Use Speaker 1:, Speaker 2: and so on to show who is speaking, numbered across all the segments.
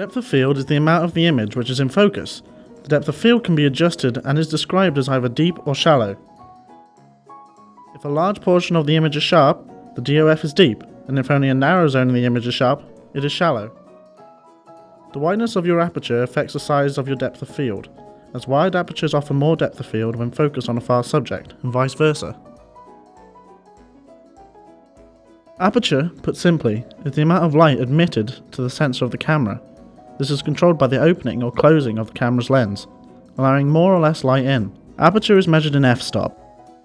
Speaker 1: Depth of field is the amount of the image which is in focus. The depth of field can be adjusted and is described as either deep or shallow. If a large portion of the image is sharp, the DOF is deep, and if only a narrow zone of the image is sharp, it is shallow. The wideness of your aperture affects the size of your depth of field, as wide apertures offer more depth of field when focused on a far subject, and vice versa. Aperture, put simply, is the amount of light admitted to the sensor of the camera. This is controlled by the opening or closing of the camera's lens, allowing more or less light in. Aperture is measured in f-stop.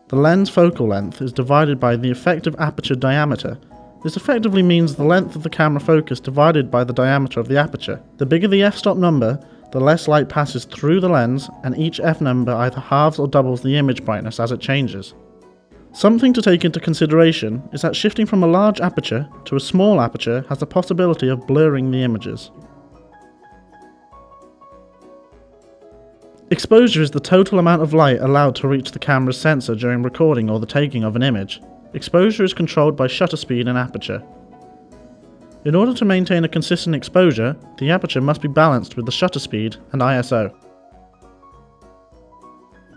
Speaker 1: The lens focal length is divided by the effective aperture diameter. This effectively means the length of the camera focus divided by the diameter of the aperture. The bigger the f-stop number, the less light passes through the lens, and each f number either halves or doubles the image brightness as it changes. Something to take into consideration is that shifting from a large aperture to a small aperture has the possibility of blurring the images. Exposure is the total amount of light allowed to reach the camera's sensor during recording or the taking of an image. Exposure is controlled by shutter speed and aperture. In order to maintain a consistent exposure, the aperture must be balanced with the shutter speed and ISO.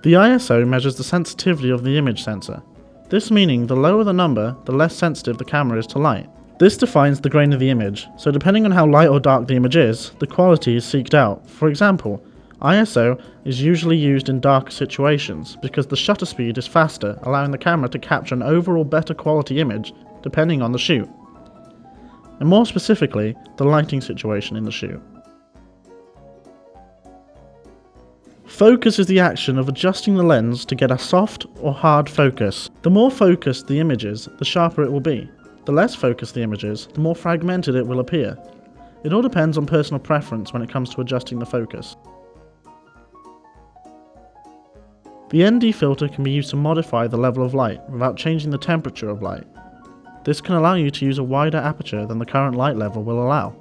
Speaker 1: The ISO measures the sensitivity of the image sensor. This meaning the lower the number, the less sensitive the camera is to light. This defines the grain of the image, so depending on how light or dark the image is, the quality is seeked out. For example, ISO is usually used in darker situations because the shutter speed is faster, allowing the camera to capture an overall better quality image depending on the shoot, and more specifically, the lighting situation in the shoot. Focus is the action of adjusting the lens to get a soft or hard focus. The more focused the image is, the sharper it will be. The less focused the image is, the more fragmented it will appear. It all depends on personal preference when it comes to adjusting the focus. The ND filter can be used to modify the level of light without changing the temperature of light. This can allow you to use a wider aperture than the current light level will allow.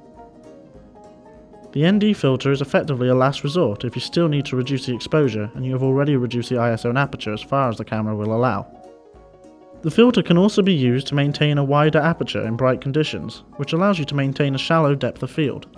Speaker 1: The ND filter is effectively a last resort if you still need to reduce the exposure and you have already reduced the ISO and aperture as far as the camera will allow. The filter can also be used to maintain a wider aperture in bright conditions, which allows you to maintain a shallow depth of field.